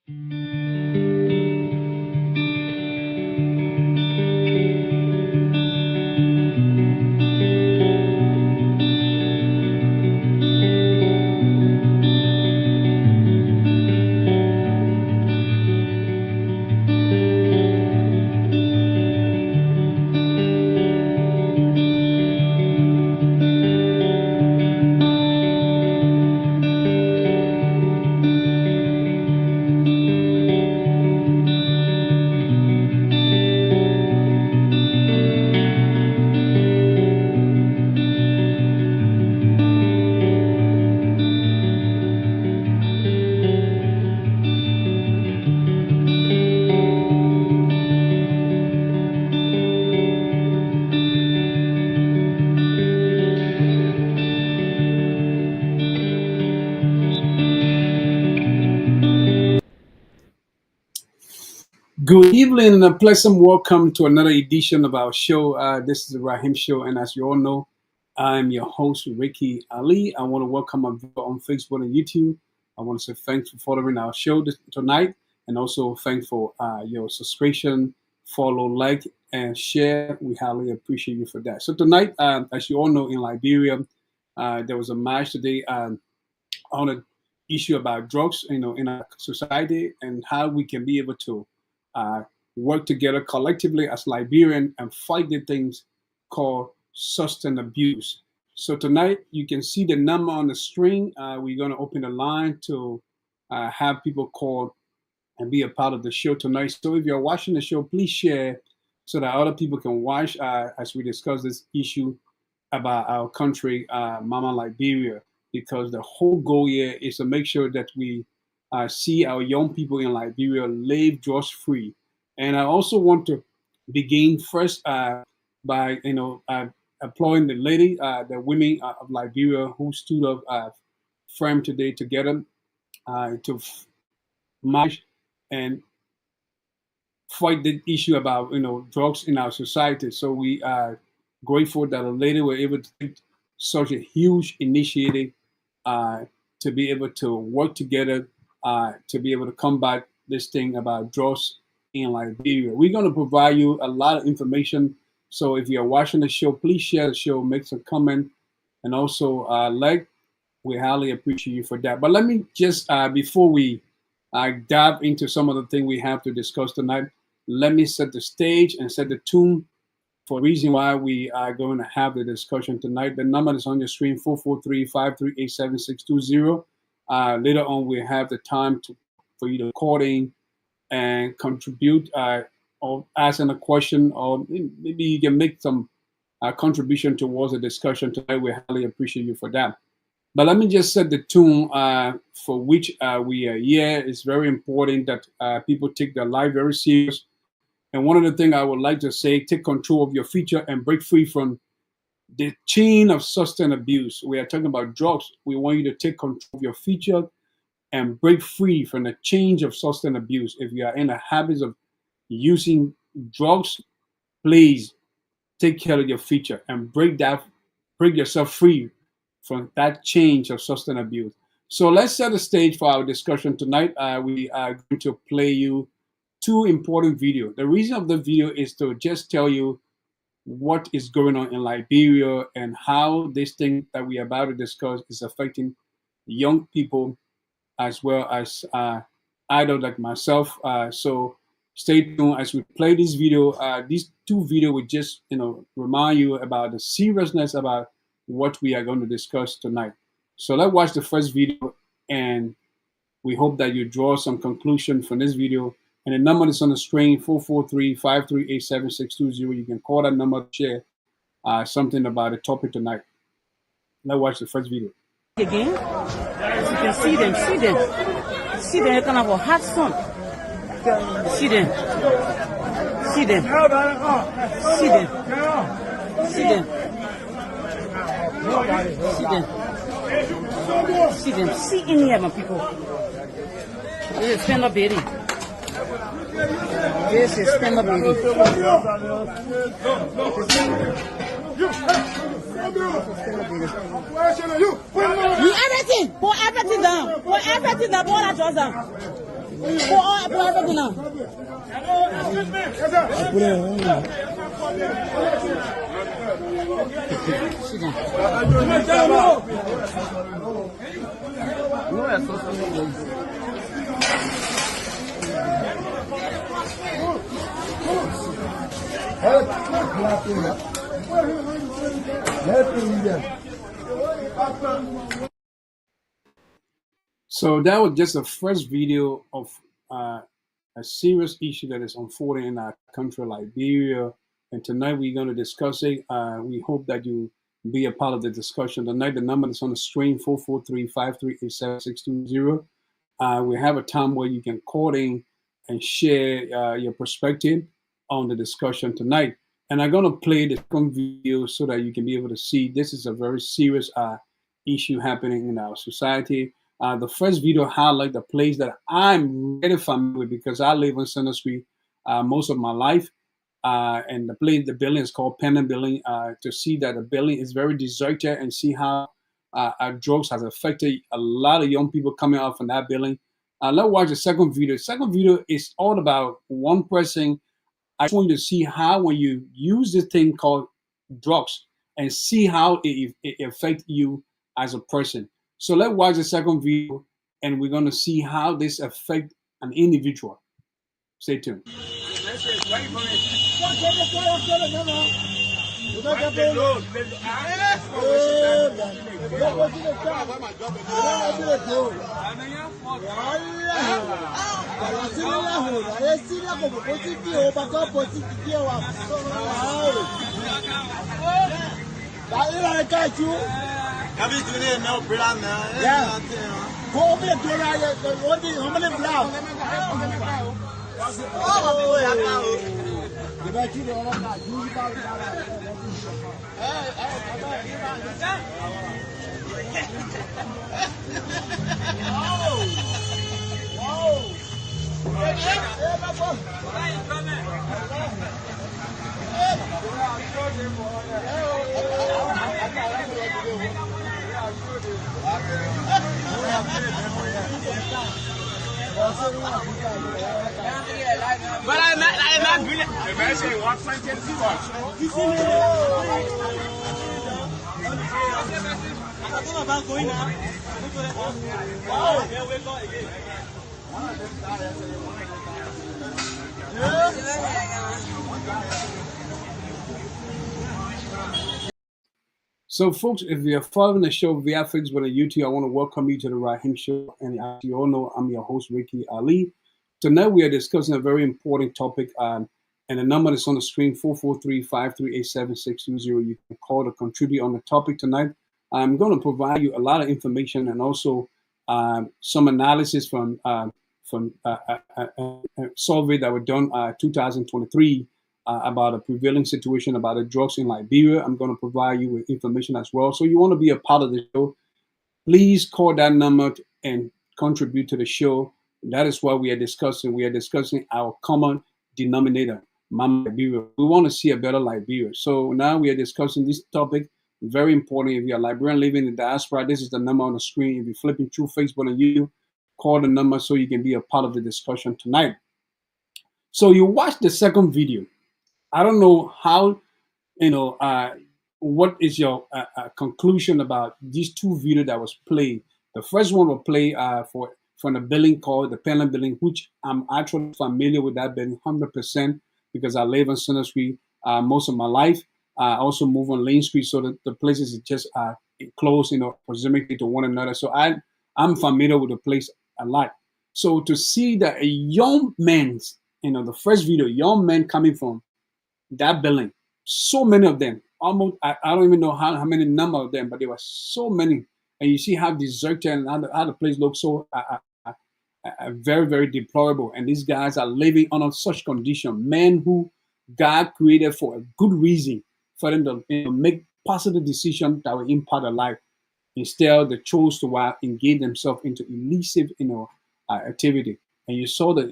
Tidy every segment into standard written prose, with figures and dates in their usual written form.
Good evening and a pleasant welcome to another edition of our show. This is the Rahim Show, and as you all know, I'm your host, Ricky Ali. I want to welcome our viewer on Facebook and YouTube. I want to say thanks for following our show tonight, and also thanks for your subscription, follow, like, and share. We highly appreciate you for that. So tonight, as you all know, in Liberia, there was a march today on an issue about drugs, in our society, and how we can be able to work together collectively as Liberians and fight the things called substance abuse. So tonight, you can see the number on the screen. We're going to open the line to have people call and be a part of the show tonight. So if you're watching the show, please share so that other people can watch as we discuss this issue about our country, Mama Liberia, because the whole goal here is to make sure that we see our young people in Liberia live drugs free. And I also want to begin first by applauding the lady, the women of Liberia who stood up firm today together to march and fight the issue about drugs in our society. So we are grateful that a lady were able to take such a huge initiative to be able to work together to be able to combat this thing about drugs in Liberia. We're going to provide you a lot of information. So if you're watching the show, please share the show, make some comment, and also like. We highly appreciate you for that. But let me just, before we dive into some of the things we have to discuss tonight, let me set the stage and set the tune for the reason why we are going to have the discussion tonight. The number is on your screen, 443-538-7620. Later on, we have the time for you to call in and contribute or asking a question, or maybe you can make some contribution towards the discussion tonight. We highly appreciate you for that. But let me just set the tune for which we are here. It's very important that people take their life very serious. And one of the things I would like to say, take control of your future and break free from the chain of substance abuse. We are talking about drugs. We want you to take control of your future and break free from the chain of substance abuse. If you are in the habits of using drugs, please take care of your future and break yourself free from that chain of substance abuse. So let's set the stage for our discussion tonight. We are going to play you two important videos. The reason of the video is to just tell you what is going on in Liberia and how this thing that we are about to discuss is affecting young people as well as idols like myself. So stay tuned as we play this video. These two videos will just remind you about the seriousness about what we are going to discuss tonight. So let's watch the first video, and we hope that you draw some conclusion from this video. And the number is on the screen, 443-538-7620. You can call that number to share something about the topic tonight. Let's watch the first video. Again, as you can see them, you can have a hot sun. See them. See in here, my people. This is stand up baby. This is stand up baby. You everything. Put everything down. Put everything down. Put that down. So that was just the first video of a serious issue that is unfolding in our country, Liberia. And tonight we're going to discuss it. We hope that you be a part of the discussion tonight. The number is on the screen, 443-538-7620. We have a time where you can call in and share your perspective on the discussion tonight. And I'm going to play the second video so that you can be able to see this is a very serious issue happening in our society. The first video highlight the place that I'm really familiar with because I live on Center Street most of my life. And the building is called Pendant Building. To see that the building is very deserted and see how drugs has affected a lot of young people coming out from that building. Let's watch the second video. The second video is all about one person. I just want you to see how when you use this thing called drugs and see how it affects you as a person. So let's watch the second video and we're going to see how this affects an individual. Stay tuned. But I'm not good. The man say what sentence you watch? I'm about going now. Here we go again. So, folks, if you're following the show via Facebook and YouTube, I want to welcome you to the Rahim Show. And as you all know, I'm your host, Ricky Ali. Tonight, we are discussing a very important topic, and the number is on the screen, 443-538-7620. You can call to contribute on the topic tonight. I'm going to provide you a lot of information and also some analysis from a survey that was done 2023 about a prevailing situation about the drugs in Liberia. I'm going to provide you with information as well. So you want to be a part of the show, please call that number and contribute to the show. That is what we are discussing. We are discussing our common denominator, Mama Liberia. We want to see a better Liberia. So now we are discussing this topic. Very important. If you're a Liberian living in the diaspora, this is the number on the screen. If you're flipping through Facebook and YouTube, call the number so you can be a part of the discussion tonight. So you watch the second video. I don't know how, what is your conclusion about these two videos that was played. The first one was played from a building called the Pendant Building, which I'm actually familiar with that building 100% because I live on Center Street most of my life. I also move on Lane Street, so the places are just close, proximity to one another. So I'm familiar with the place a lot. So to see that a young man, the first video, young men coming from that building, so many of them, almost I don't even know how many number of them, but there were so many, and you see how deserted and how the place looks so very, very deplorable. And these guys are living under such condition, men who God created for a good reason for them to make positive decisions that will impact their life. Instead, they chose to engage themselves into illicit activity. And you saw the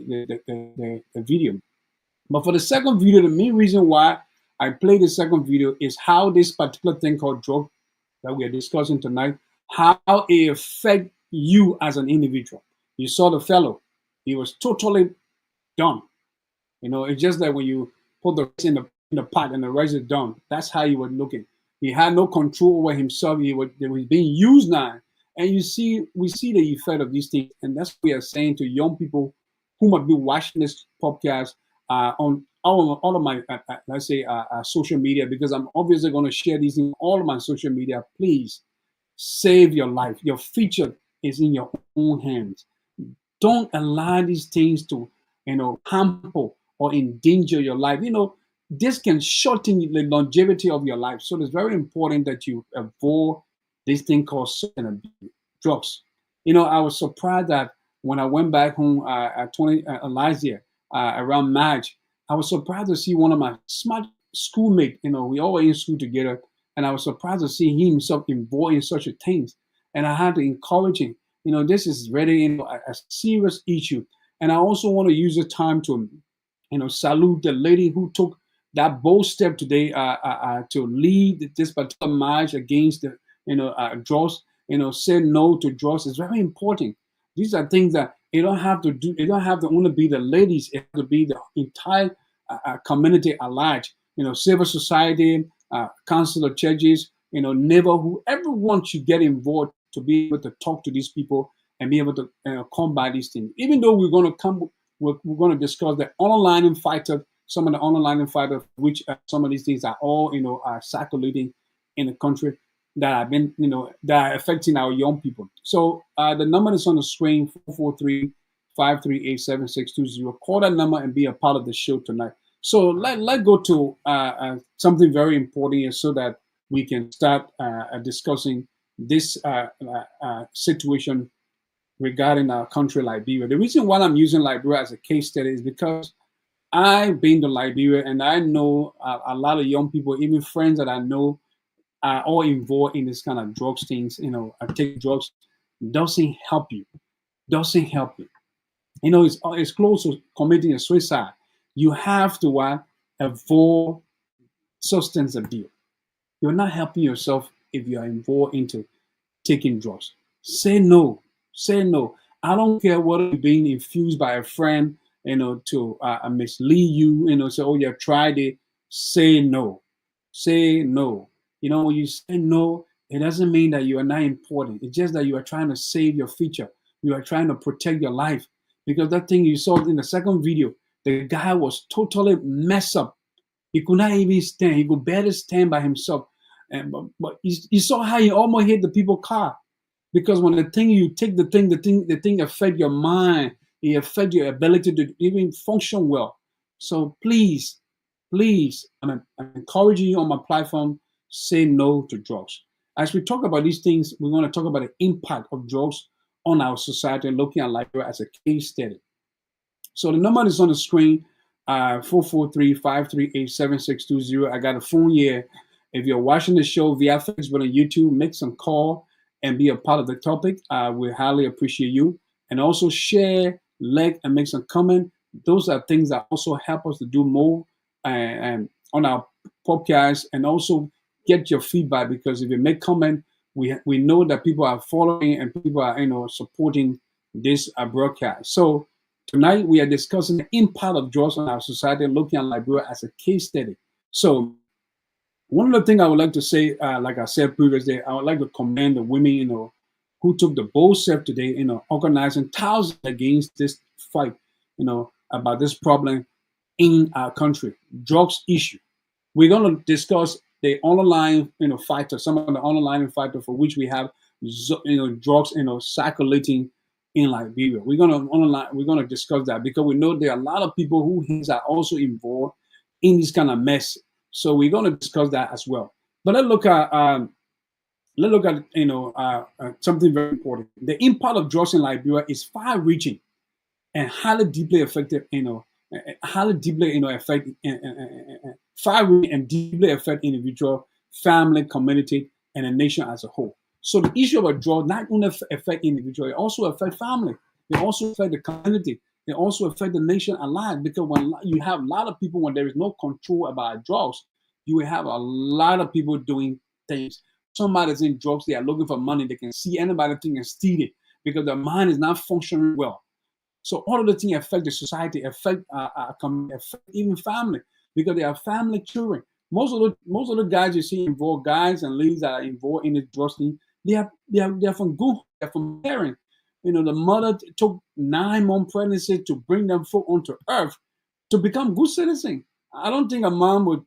video. But for the second video, the main reason why I played the second video is how this particular thing called drug that we are discussing tonight, how it affects you as an individual. You saw the fellow. He was totally done. It's just that when you put the rice in the pot and the rice is done, that's how he was looking. He had no control over himself. He was being used now, and we see the effect of these things, and that's what we are saying to young people who might be watching this podcast on all of my let's say social media, because I'm obviously going to share these in all of my social media. Please save your life. Your future is in your own hands. Don't allow these things to hamper or endanger your life. This can shorten the longevity of your life. So it's very important that you avoid this thing called drugs. I was surprised that when I went back home last year, around March, I was surprised to see one of my smart schoolmates. We all were in school together, and I was surprised to see himself involved in such a things. And I had to encourage him. This is really a serious issue. And I also want to use the time to, salute the lady who took that bold step today to lead this particular march against the, drugs. Say no to drugs is very important. These are things that you don't have to do. It don't have to only be the ladies. It has to be the entire community at large. Civil society, council of churches, neighborhood, everyone should get involved to be able to talk to these people and be able to combat these things. Even though we're going to discuss the online fighter, some of the online fighters, which some of these things are all are circulating in the country that have been that are affecting our young people. So the number is on the screen: 443-538-7620. Call that number and be a part of the show tonight. So let's go to something very important here, so that we can start discussing this situation regarding our country, Liberia. The reason why I'm using Liberia as a case study is because I've been to Liberia, and I know a lot of young people, even friends that I know, are all involved in this kind of drugs things. Take drugs doesn't help you. Doesn't help you. It's close to committing a suicide. You have to avoid substance abuse. You're not helping yourself if you are involved into taking drugs. Say no. Say no. I don't care whether you're being infused by a friend, to mislead you, say, oh, you tried it. Say no. Say no. When you say no, it doesn't mean that you are not important. It's just that you are trying to save your future. You are trying to protect your life. Because that thing you saw in the second video, the guy was totally messed up. He could not even stand. He could barely stand by himself. But you saw how he almost hit the people's car. Because when you take the thing affect your mind. It affect your ability to even function well. So please, I'm encouraging you on my platform, say no to drugs. As we talk about these things, we're going to talk about the impact of drugs on our society, looking at Liberia as a case study. So the number is on the screen, 443-538-7620. I got a phone here. If you're watching the show via Facebook and YouTube, make some call and be a part of the topic. We highly appreciate you. And also share, like, and make some comment. Those are things that also help us to do more and on our podcast, and also get your feedback, because if you make comment, we know that people are following and people are supporting this broadcast. So tonight we are discussing the impact of drugs on our society, looking at Liberia as a case study. So one of the things I would like to say, like I said previously, I would like to commend the women, who took the bold step today, organizing thousands against this fight, about this problem in our country, drugs issue. We're going to discuss the online, fighters, some of the online fighters for which we have, drugs, circulating in Liberia. We're going to discuss that, because we know there are a lot of people who are also involved in this kind of mess. So we're going to discuss that as well. But let's look at something very important. The impact of drugs in Liberia is far-reaching and highly deeply affected, far-reaching and deeply affect individual, family, community, and the nation as a whole. So the issue of drugs not only affect individual, it also affect family. It also affect the community. It also affect the nation at large, because when you have a lot of people, when there is no control about drugs, you will have a lot of people doing things. Somebody's in drugs, they are looking for money, they can see anybody thing and steal it, because their mind is not functioning well. So all of the things affect the society, affect affect even family, because they are family children. Most of the guys you see involved, guys and ladies that are involved in the drugs thing, they are from good, they're from parents. The mother took 9 month pregnancy to bring them forth onto earth to become good citizens. I don't think a mom would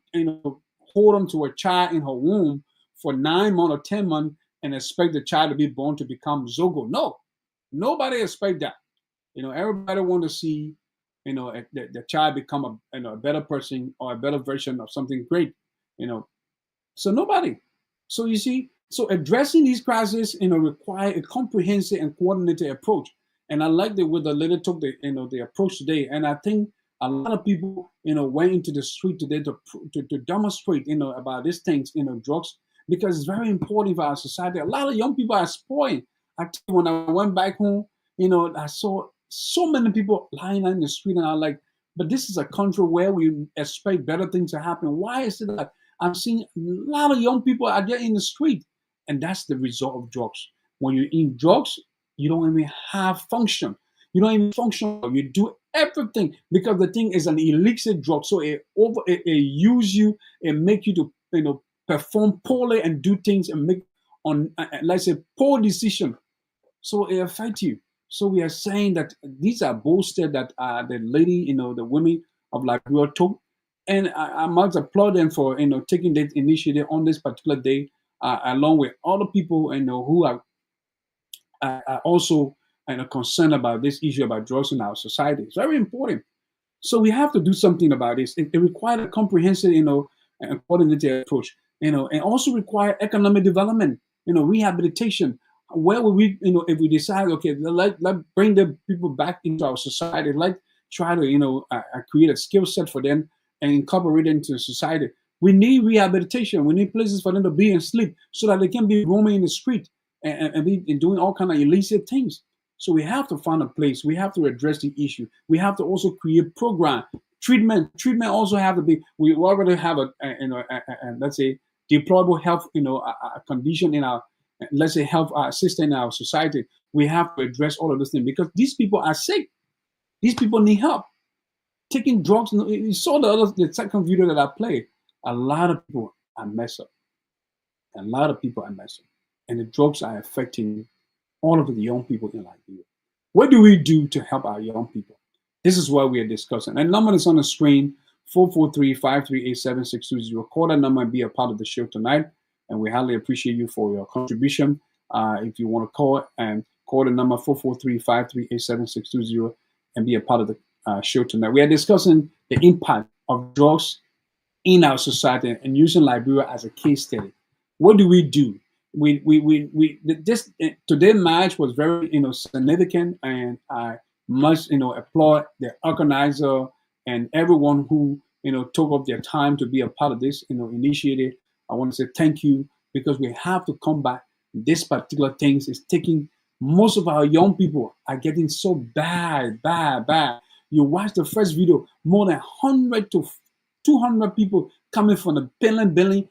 hold on to a child in her womb for 9 months or 10 months and expect the child to be born to become Zogo. No, nobody expect that. Everybody want to see, the child become a better person or a better version of something great. So nobody. So you see, so addressing these crises, require a comprehensive and coordinated approach. And I like the way the lady took the approach today. And I think a lot of people, went into the street today to demonstrate, about these things, drugs, because it's very important for our society. A lot of young people are spoiled. Actually, when I went back home, I saw so many people lying in the street, and I like, but this is a country where we expect better things to happen. Why is it that I'm seeing a lot of young people out there in the street? And that's the result of drugs. When you eat drugs, you don't even have function. You don't even function. You do everything because the thing is an illicit drug. So it use you, it make you to perform poorly and do things and make let's say poor decision. So it affects you. So we are saying that these are both steps that the lady, the women of Liberia took, and I must applaud them for taking that initiative on this particular day, along with all the people who are also concerned about this issue about drugs in our society. It's very important. So we have to do something about this. It requires a comprehensive, and coordinated approach, and also require economic development, rehabilitation. Where will we, if we decide, okay, let bring the people back into our society, let try to, create a skill set for them and incorporate it into society. We need rehabilitation. We need places for them to be and sleep so that they can be roaming in the street and be doing all kind of illicit things. So we have to find a place. We have to address the issue. We have to also create program treatment. Treatment also have to be. We already have a let's say deployable health a condition in our, let's say, health system in our society. We have to address all of those things because these people are sick. These people need help. Taking drugs. You saw the second video that I played. A lot of people are messed up. A lot of people are messed up, and the drugs are affecting all of the young people in Liberia. What do we do to help our young people? This is what we are discussing. And number is on the screen, 443-538-7620. Call that number and be a part of the show tonight. And we highly appreciate you for your contribution. If you want to call and call the number 443-538-7620 and be a part of the show tonight. We are discussing the impact of drugs in our society and using Liberia as a case study. What do we do? This today match was very significant, and I must applaud the organizer and everyone who took up their time to be a part of this initiative. I want to say thank you, because we have to combat this particular things. Is taking most of our young people are getting so bad. You watch the first video, more than 100 to 200 people coming from the building,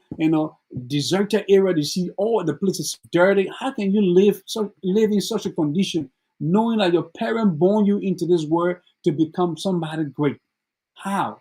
deserted area. You see all the places dirty. How can you live in such a condition, knowing that your parent born you into this world to become somebody great? How?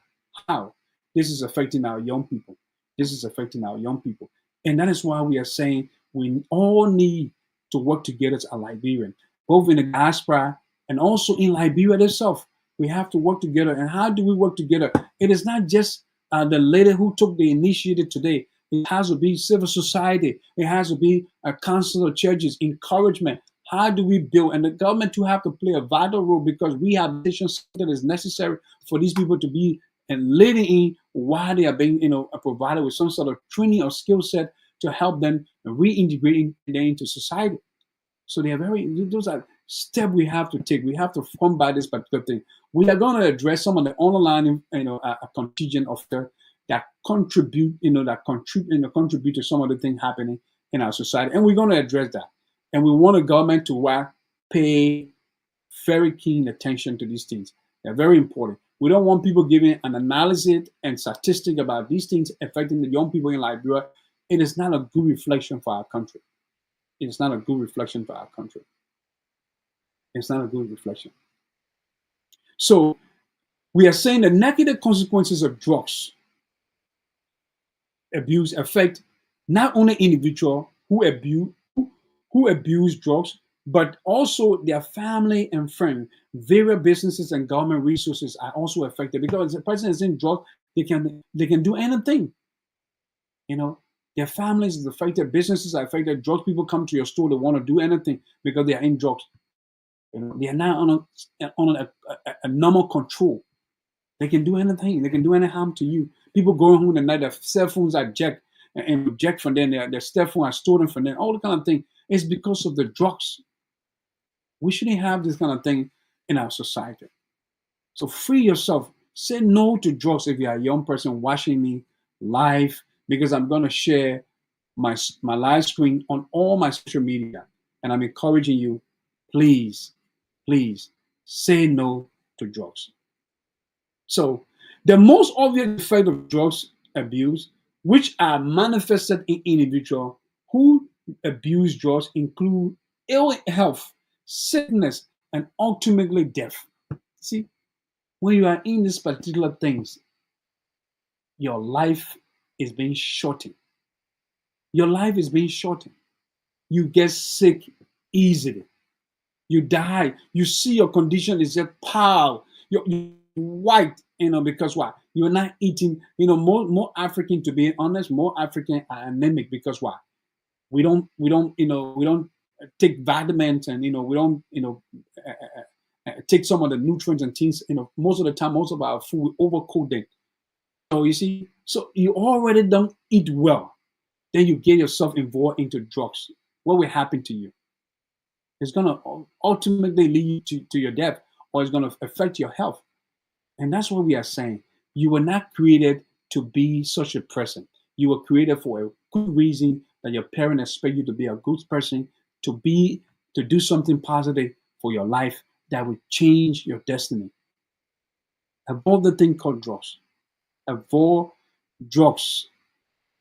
This is affecting our young people. This is affecting our young people. And that is why we are saying we all need to work together as a Liberian, both in the diaspora and also in Liberia itself. We have to work together. And how do we work together? It is not just the lady who took the initiative today. It has to be civil society. It has to be a council of churches, encouragement. How do we build? And the government to have to play a vital role, because rehabilitation that is necessary for these people to be and living in while they are being, provided with some sort of training or skill set to help them reintegrate into society. So those are steps we have to take. We have to combat this particular thing. We are going to address some of the online, contingent of that contribute to some of the things happening in our society, and we're going to address that. And we want the government to pay very keen attention to these things. They're very important. We don't want people giving an analysis and statistic about these things affecting the young people in Liberia. It is not a good reflection for our country. It's not a good reflection for our country. It's not a good reflection. So we are saying the negative consequences of drugs abuse affect not only individual who abuse drugs, but also their family and friends. Various businesses and government resources are also affected because the person is in drugs, they can do anything. Their families is affected, businesses are affected, drug people come to your store, they want to do anything because they are in drugs. They are not on a normal control. They can do anything. They can do any harm to you. People going home at night, their cell phones are jacked and reject from them. Their cell phone are stolen from them. All the kind of thing is because of the drugs. We shouldn't have this kind of thing in our society. So free yourself. Say no to drugs if you are a young person watching me live, because I'm going to share my live stream on all my social media. And I'm encouraging you, please say no to drugs. So the most obvious effect of drugs abuse, which are manifested in individuals who abuse drugs, include ill health, sickness, and ultimately death. See, when you are in these particular things, your life is being shortened. Your life is being shortened. You get sick easily. You die. You see your condition is just pile. You're white, because why? You're not eating, more African, to be honest, more African are anemic because why? We don't take vitamins, and, we don't, take some of the nutrients and things, most of the time, most of our food we overcoat them. So you see, so you already don't eat well. Then you get yourself involved into drugs. What will happen to you? It's going to ultimately lead to your death, or it's going to affect your health. And that's what we are saying. You were not created to be such a person. You were created for a good reason, that your parents expect you to be a good person, to do something positive for your life that will change your destiny. Avoid the thing called drugs. Avoid drugs.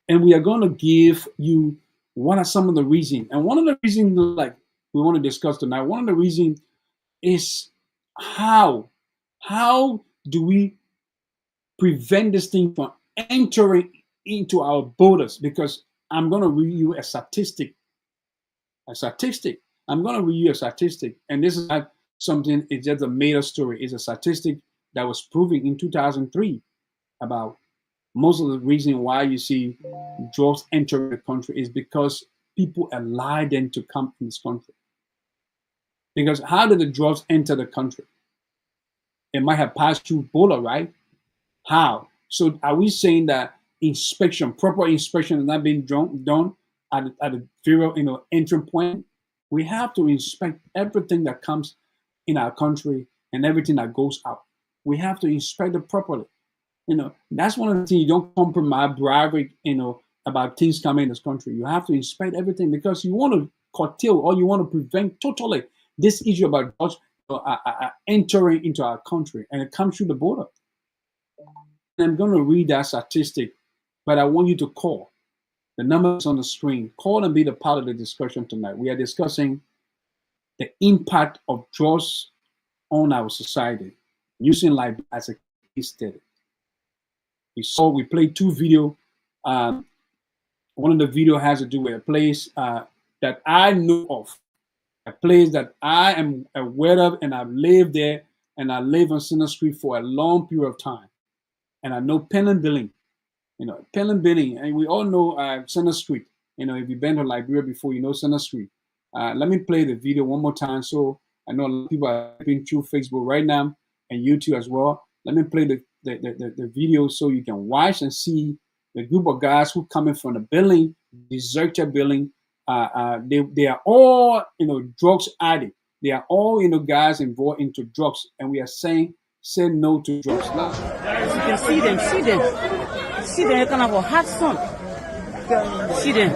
And we are going to give you what are some of the reasons. And one of the reasons, like we want to discuss tonight, one of the reasons is how do we prevent this thing from entering into our borders? Because I'm going to read you a statistic. I'm going to read you a statistic. And this is not something, it's just a made-up story. It's a statistic that was proven in 2003 about most of the reason why you see drugs enter the country is because people allow them to come in this country. Because how did the drugs enter the country? It might have passed through border, right? How? So are we saying that proper inspection is not being done at the very entry point? We have to inspect everything that comes in our country and everything that goes out. We have to inspect it properly. That's one of the things. You don't compromise bribery, about things coming in this country. You have to inspect everything because you want to curtail or you want to prevent totally this issue about drugs entering into our country, and it comes through the border. And I'm going to read that statistic, but I want you to call. The number is on the screen. Call and be the part of the discussion tonight. We are discussing the impact of drugs on our society, using Liberia as a case study. We played two videos. One of the video has to do with a place that I know of, a place that I am aware of, and I've lived there, and I live on Center Street for a long period of time. And I know Penn and Billing, and we all know Center Street. If you've been to Liberia before, you know Center Street. Let me play the video one more time. So I know a lot of people are going through Facebook right now and YouTube as well. Let me play the video so you can watch and see the group of guys who coming from the building, deserted building. They are all drugs addicts. They are all guys involved into drugs, and we are saying say no to drugs. Now, as you can see them, you can have a hot sun. See them.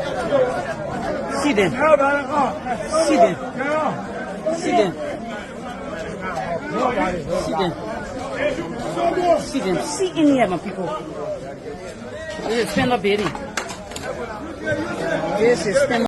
See in here, my people. This is stand-up baby. This is stand-up.